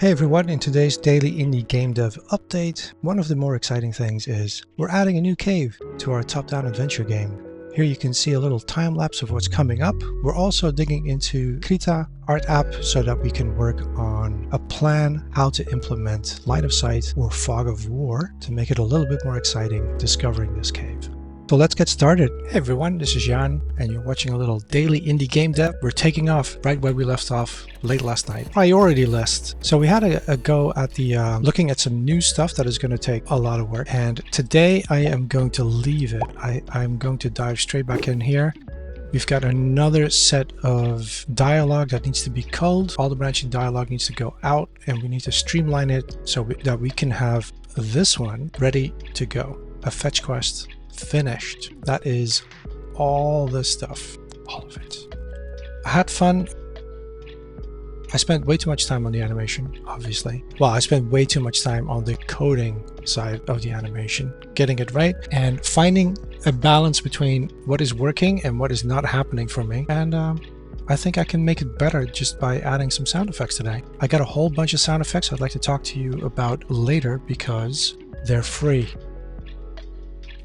Hey everyone, in today's daily indie game dev update, one of the more exciting things is we're adding a new cave to our top-down adventure game. Here you can see a little time lapse of what's coming up. We're also digging into Krita art app so that we can work on a plan how to implement line of sight or fog of war to make it a little bit more exciting discovering this cave. So let's get started. Hey everyone, this is Jan and you're watching a little daily indie game dev. We're taking off right where we left off late last night. Priority list. So we had a go at the looking at some new stuff that is going to take a lot of work. And today I am going to leave it. I'm going to dive straight back in here. We've got another set of dialogue that needs to be culled. All the branching dialogue needs to go out and we need to streamline it so that we can have this one ready to go. A fetch quest finished. That is all the stuff, all of it. I had fun. I spent way too much time on the animation, obviously. Well, I spent way too much time on the coding side of the animation, getting it right and finding a balance between what is working and what is not happening for me. And I think I can make it better just by adding some sound effects today. I got a whole bunch of sound effects I'd like to talk to you about later because they're free.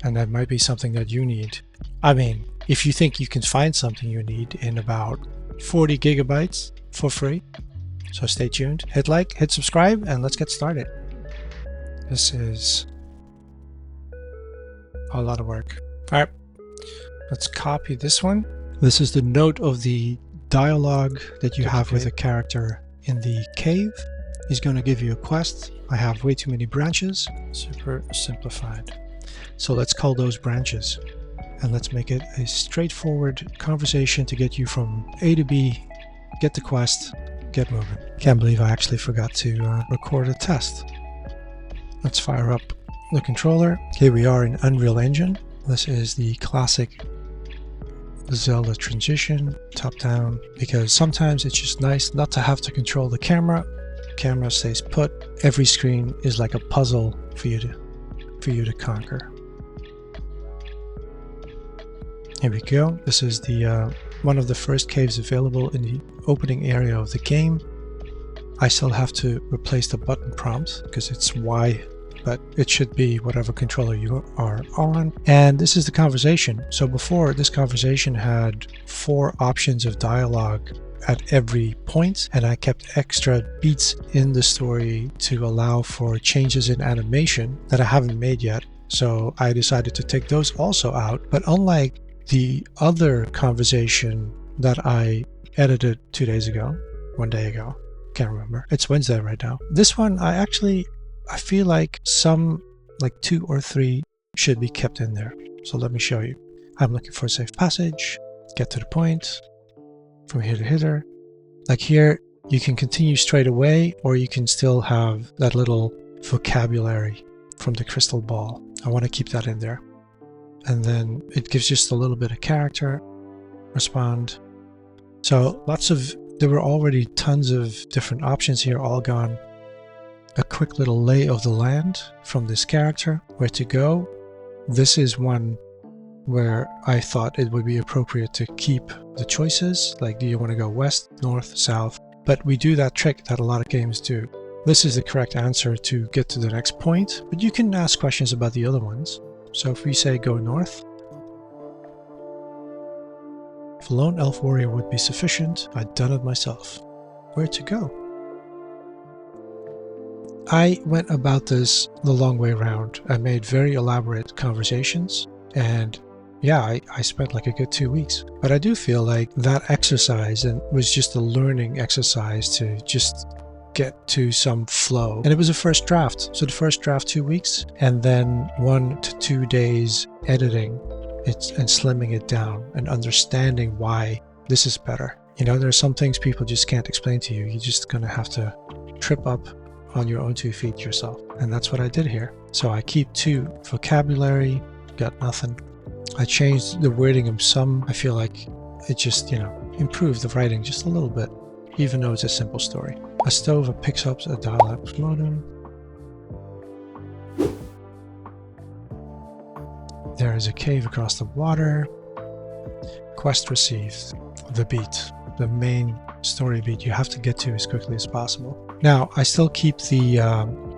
And that might be something that you need. I mean, if you think you can find something you need in about 40 gigabytes for free. So stay tuned, hit like, hit subscribe, and let's get started. This is a lot of work. All right, let's copy this one. This is the note of the dialogue that you have with a character in the cave. He's going to give you a quest. I have way too many branches. Super simplified. So let's call those branches and let's make it a straightforward conversation to get you from A to B, get the quest, get moving. Can't believe I actually forgot to record a test. Let's fire up the controller. Here we are in Unreal Engine. This is the classic Zelda transition, top down, because sometimes it's just nice not to have to control the camera. Camera stays put. Every screen is like a puzzle for you to conquer. Here we go. This is the one of the first caves available in the opening area of the game. I still have to replace the button prompt because it's Y, but it should be whatever controller you are on. And this is the conversation. So before, this conversation had 4 options of dialogue at every point, and I kept extra beats in the story to allow for changes in animation that I haven't made yet. So I decided to take those also out. But unlike the other conversation that I edited 2 days ago, 1 day ago, can't remember. It's Wednesday right now. This one, I feel like some, like 2 or 3 should be kept in there. So let me show you. I'm looking for a safe passage, get to the point, from here to here. Like here, you can continue straight away, or you can still have that little vocabulary from the crystal ball. I want to keep that in there. And then it gives just a little bit of character, respond. So there were already tons of different options here, all gone. A quick little lay of the land from this character, where to go. This is one where I thought it would be appropriate to keep the choices, like do you want to go west, north, south, but we do that trick that a lot of games do. This is the correct answer to get to the next point, but you can ask questions about the other ones. So if we say go north, if a lone elf warrior would be sufficient, I'd done it myself. Where to go? I went about this the long way around. I made very elaborate conversations, and yeah, I spent like a good 2 weeks. But I do feel like that exercise was just a learning exercise to just get to some flow. And it was a first draft. So the first draft 2 weeks, and then 1 to 2 days editing it and slimming it down and understanding why this is better. You know, there are some things people just can't explain to you. You're just gonna have to trip up on your own 2 feet yourself. And that's what I did here. So I keep 2 vocabulary, got nothing. I changed the wording of some. I feel like it just, improved the writing just a little bit, even though it's a simple story. A stove picks up a dial-up modem. There is a cave across the water. Quest received. The beat. The main story beat you have to get to as quickly as possible. Now, I still keep the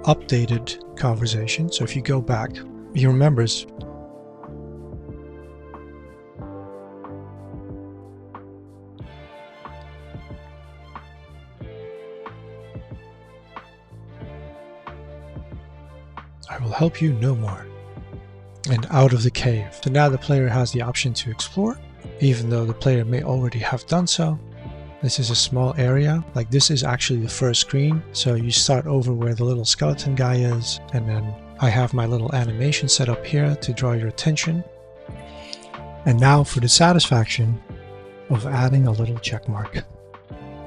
updated conversation, so if you go back, he remembers. I will help you no more. And out of the cave. So now the player has the option to explore, even though the player may already have done so. This is a small area, like this is actually the first screen, so you start over where the little skeleton guy is, and then I have my little animation set up here to draw your attention. And now for the satisfaction of adding a little check mark.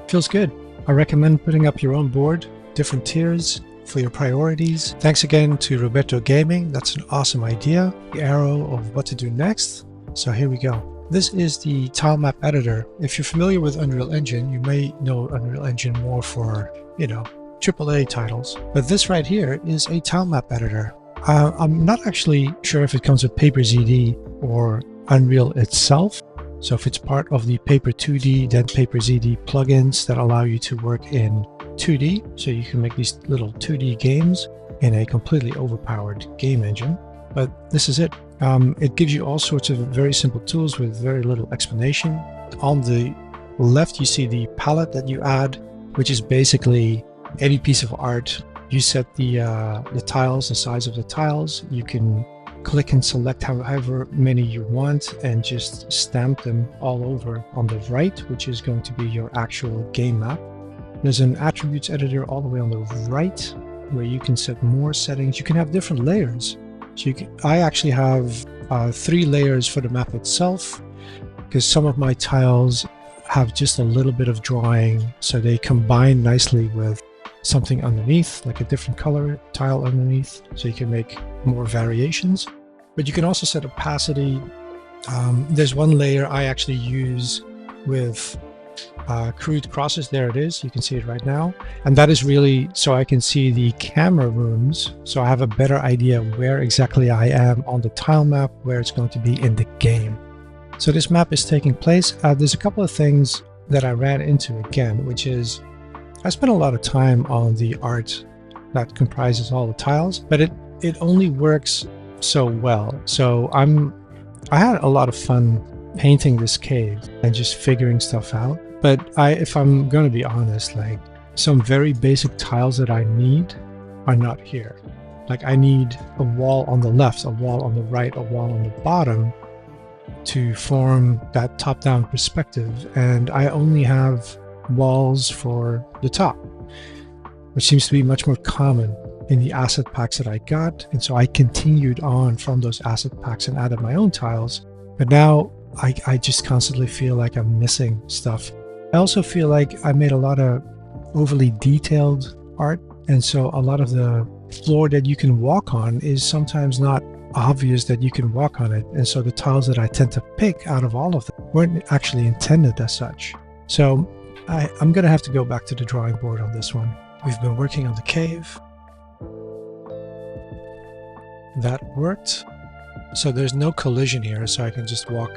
Feels good. I recommend putting up your own board, different tiers for your priorities. Thanks again to Roberto Gaming, that's an awesome idea. The arrow of what to do next, so here we go. This is the Tilemap editor. If you're familiar with Unreal Engine, you may know Unreal Engine more for, you know, AAA titles. But this right here is a Tilemap editor. I'm not actually sure if it comes with Paper ZD or Unreal itself. So if it's part of the Paper 2D, then Paper ZD plugins that allow you to work in 2D. So you can make these little 2D games in a completely overpowered game engine. But this is it. It gives you all sorts of very simple tools with very little explanation. On the left, you see the palette that you add, which is basically any piece of art. You set the tiles, the size of the tiles. You can click and select however many you want and just stamp them all over on the right, which is going to be your actual game map. There's an attributes editor all the way on the right where you can set more settings. You can have different layers. So I actually have 3 layers for the map itself, because some of my tiles have just a little bit of drawing, so they combine nicely with something underneath, like a different color tile underneath, so you can make more variations. But you can also set opacity. There's one layer I actually use with crude crosses. There it is, you can see it right now, and that is really so I can see the camera rooms, so I have a better idea where exactly I am on the tile map, where it's going to be in the game. So this map is taking place. There's a couple of things that I ran into again, which is I spent a lot of time on the art that comprises all the tiles, but it only works so well. So I had a lot of fun painting this cave and just figuring stuff out. But if I'm going to be honest, like some very basic tiles that I need are not here. Like I need a wall on the left, a wall on the right, a wall on the bottom to form that top-down perspective. And I only have walls for the top, which seems to be much more common in the asset packs that I got. And so I continued on from those asset packs and added my own tiles. But now I just constantly feel like I'm missing stuff. I also feel like I made a lot of overly detailed art, and so a lot of the floor that you can walk on is sometimes not obvious that you can walk on it, and so the tiles that I tend to pick out of all of them weren't actually intended as such. So I'm gonna have to go back to the drawing board on this one. We've been working on the cave. That worked. So there's no collision here, so I can just walk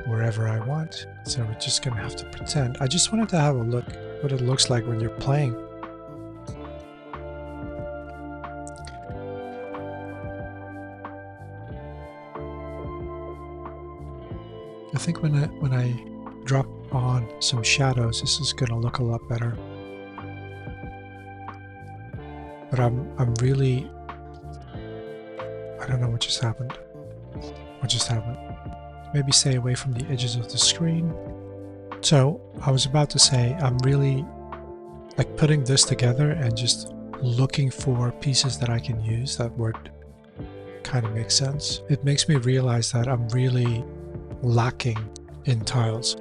wherever I want. So we're just gonna have to pretend. I just wanted to have a look what it looks like when you're playing. I think when I drop on some shadows, this is gonna look a lot better. But I'm really, I don't know what just happened. What just happened? Maybe stay away from the edges of the screen. So I was about to say, I'm really like putting this together and just looking for pieces that I can use that would kind of make sense. It makes me realize that I'm really lacking in tiles.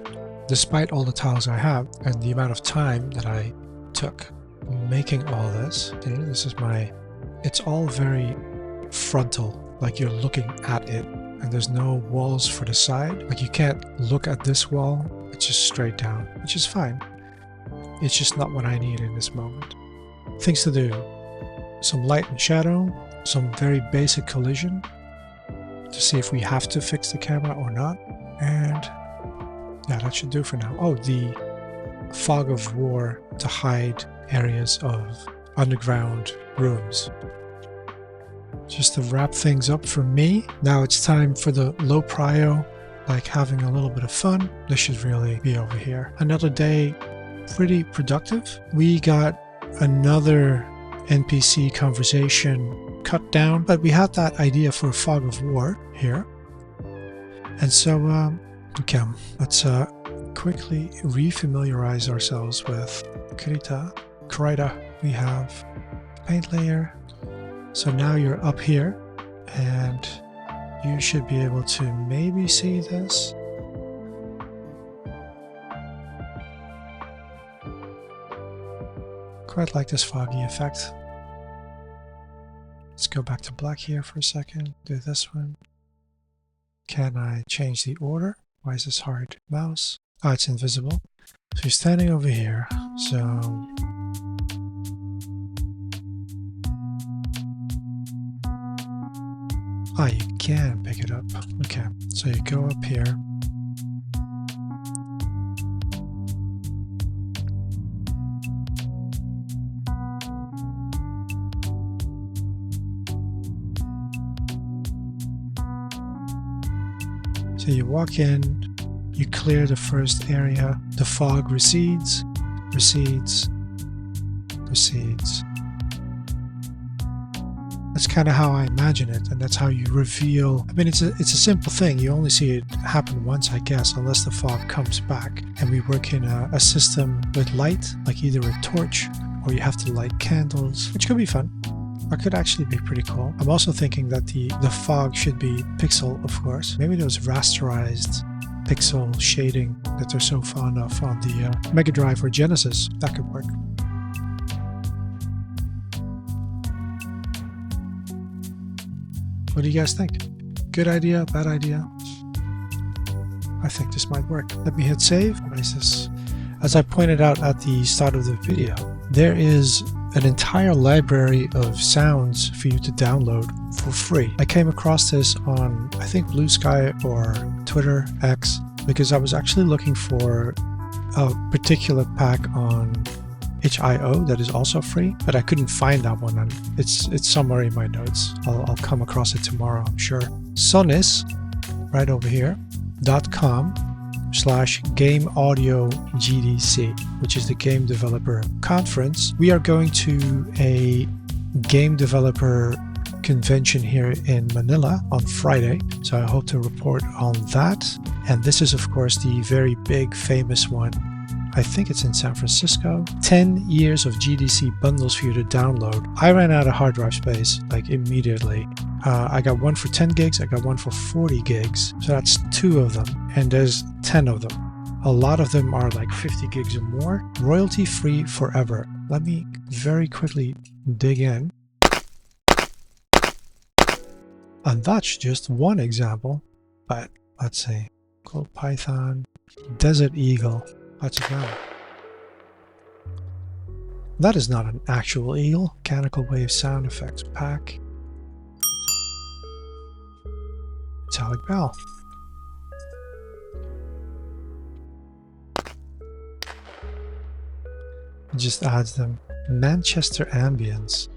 Despite all the tiles I have and the amount of time that I took making all this, this is it's all very frontal, like you're looking at it. And there's no walls for the side. Like you can't look at this wall, it's just straight down, which is fine. It's just not what I need in this moment. Things to do. Some light and shadow, some very basic collision to see if we have to fix the camera or not. And yeah, that should do for now. Oh, the fog of war to hide areas of underground rooms. Just to wrap things up for me, now it's time for the low prio, like having a little bit of fun. This should really be over here. Another day, pretty productive. We got another NPC conversation cut down, but we had that idea for a fog of war here. And so, okay, let's quickly refamiliarize ourselves with Krita. We have paint layer. So now you're up here and you should be able to maybe see this. Quite like this foggy effect. Let's go back to black here for a second. Do this one. Can I change the order? Why is this hard? Mouse. Oh, it's invisible. So you're standing over here. So ah, you can pick it up. Okay, so you go up here. So you walk in, you clear the first area, the fog recedes, recedes, recedes. That's kind of how I imagine it, and that's how you reveal. I mean, it's a simple thing. You only see it happen once, I guess, unless the fog comes back. And we work in a system with light, like either a torch or you have to light candles, which could be fun. Or could actually be pretty cool. I'm also thinking that the fog should be pixel, of course. Maybe those rasterized pixel shading that they're so fond of on the Mega Drive or Genesis. That could work. What do you guys think? Good idea? Bad idea? I think this might work. Let me hit save. What is this? As I pointed out at the start of the video, there is an entire library of sounds for you to download for free. I came across this on, I think, Blue Sky or Twitter X, because I was actually looking for a particular pack on itch.io that is also free, but I couldn't find that one, and it's somewhere in my notes. I'll come across it tomorrow, I'm sure. Sonis, right over here, .com/GameAudioGDC, which is the Game Developer Conference. We are going to a game developer convention here in Manila on Friday, so I hope to report on that. And this is, of course, the very big, famous one. I think it's in San Francisco. 10 years of GDC bundles for you to download. I ran out of hard drive space, like, immediately. I got one for 10 gigs, I got one for 40 gigs, so that's 2 of them, and there's 10 of them. A lot of them are like 50 gigs or more. Royalty free forever. Let me very quickly dig in. And that's just one example, but let's see. Cool Python, Desert Eagle. Let's go. That is not an actual eagle. Mechanical wave sound effects pack. Metallic bell. It just adds them. Manchester ambience.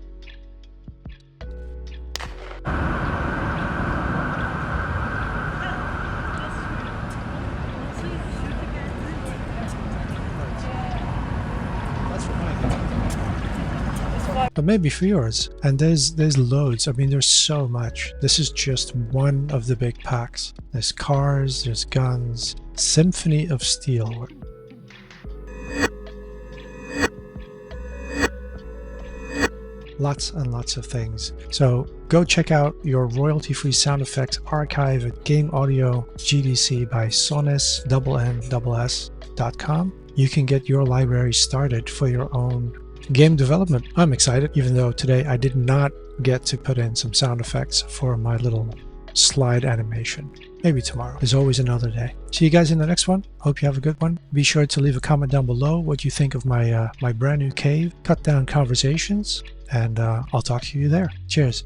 But maybe for yours. And there's loads. I mean, there's so much. This is just one of the big packs. There's cars, there's guns. Symphony of Steel. Lots and lots of things. So go check out your royalty-free sound effects archive at Game Audio GDC by sonis.com. You can get your library started for your own game development. I'm excited, even though today I did not get to put in some sound effects for my little slide animation. Maybe tomorrow. There's always another day. See you guys in the next one. Hope you have a good one. Be sure to leave a comment down below what you think of my my brand new cave, cut down conversations, and I'll talk to you there. Cheers.